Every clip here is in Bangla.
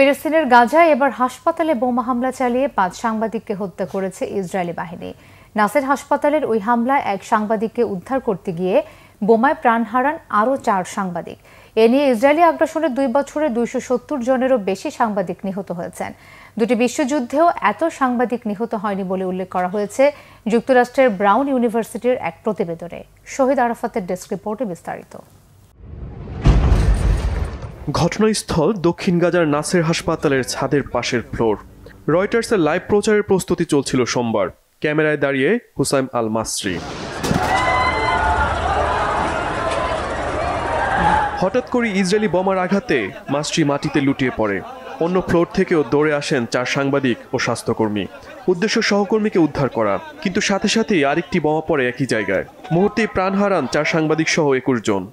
ফিলিস্তিনের গাজায় এবার হাসপাতালে বোমা হামলা চালিয়ে ৫ সাংবাদিককে হত্যা করেছে ইসরায়েলি বাহিনী। নাসের হাসপাতালের ওই হামলায় এক সাংবাদিককে উদ্ধার করতে গিয়ে বোমায় প্রাণ হারান আরও ৪ সাংবাদিক। এ নিয়ে ইসরায়েলি আগ্রাসনের ২ বছরে ২৭০ জনেরও বেশি সাংবাদিক নিহত হয়েছেন। দুটি বিশ্বযুদ্ধেও এত সাংবাদিক নিহত হয়নি বলে উল্লেখ করা হয়েছে যুক্তরাষ্ট্রের ব্রাউন ইউনিভার্সিটির এক প্রতিবেদনে। শহীদ আরাফাতের ডেস্ক রিপোর্টে বিস্তারিত। ঘটনাস্থল দক্ষিণ গাজার নাসের হাসপাতালের ছাদের পাশের ফ্লোর। রয়টার্সের লাইভ প্রচারের প্রস্তুতি চলছিল সোমবার। ক্যামেরায় দাঁড়িয়ে হুসাইম আল মাসরি। হঠাৎ করে ইসরায়েলি বোমার আঘাতে মাসরি মাটিতে লুটিয়ে পড়ে। অন্য ফ্লোর থেকেও দৌড়ে আসেন ৪ সাংবাদিক ও স্বাস্থ্যকর্মী। উদ্দেশ্য সহকর্মীকে উদ্ধার করা, কিন্তু সাথে সাথেই আরেকটি বোমা পড়ে একই জায়গায়। মুহূর্তেই প্রাণ হারান ৪ সাংবাদিক সহ ২১ জন।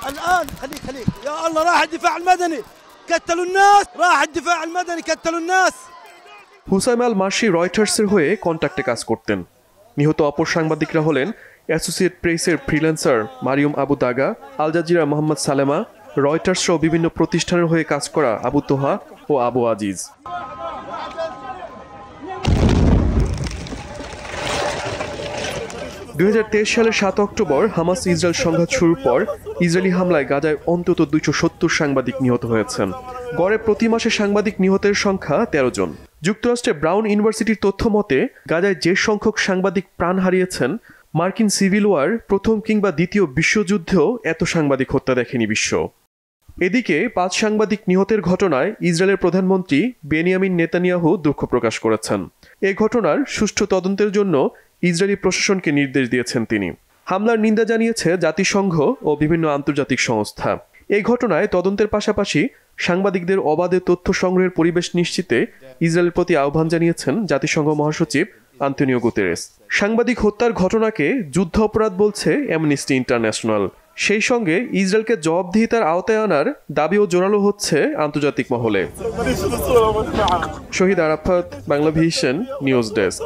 الآن خليك يا الله راح الدفاع المدني قتلوا الناس راح الدفاع المدني قتلوا الناس। হুসাইম আল মাসরি রয়টার্সের হয়ে কন্ট্যাক্টে কাজ করতেন। নিহত অপর সাংবাদিকরা হলেন অ্যাসোসিয়েট প্রেসের freelancer Mariam Abu Dagga, Al Jazeera Mohammad Salama, Reuters সহ বিভিন্ন প্রতিষ্ঠানের হয়ে কাজ করা আবু তোহা ও আবু আজিজ। ২০২৩ সালের ৭ অক্টোবর হামাস ইসরায়েল সংঘাত শুরুর পর ইসরায়েলি হামলায় গাজায় অন্তত ২৭০ সাংবাদিক নিহত হয়েছেন। গড়ে প্রতি মাসে সাংবাদিক নিহতের সংখ্যা ১৩ জন। যুক্তরাষ্ট্রের ব্রাউন ইউনিভার্সিটির তথ্য মতে গাজায় যে সংখ্যক সাংবাদিক প্রাণ হারিয়েছেন, মার্কিন সিভিল ওয়ার, প্রথম কিংবা দ্বিতীয় বিশ্বযুদ্ধেও এত সাংবাদিক হত্যা দেখেনি বিশ্ব। এদিকে ৫ সাংবাদিক নিহতের ঘটনায় ইসরায়েলের প্রধানমন্ত্রী বেনিয়ামিন নেতানিয়াহু দুঃখ প্রকাশ করেছেন। এ ঘটনার সুষ্ঠু তদন্তের জন্য ইসরায়েলি প্রশাসনকে নির্দেশ দিয়েছেন তিনি। হামলার নিন্দা জানিয়েছে জাতিসংঘ ও বিভিন্ন আন্তর্জাতিক সংস্থা। এই ঘটনায় তদন্তের পাশাপাশি সাংবাদিকদের অবাধে তথ্য সংগ্রহের পরিবেশ নিশ্চিতে ইসরায়েলের প্রতি আহ্বান জানিয়েছেন জাতিসংঘ মহাসচিব আন্তোনিও গুতেরেস। সাংবাদিক হত্যার ঘটনাকে যুদ্ধ অপরাধ বলছে অ্যামনেস্টি ইন্টারন্যাশনাল। সেই সঙ্গে ইসরায়েলকে জবাবদিহিতার আওতায় আনার দাবিও জোরালো হচ্ছে আন্তর্জাতিক মহলে। Shahid Arafat, Bangla Vision news desk.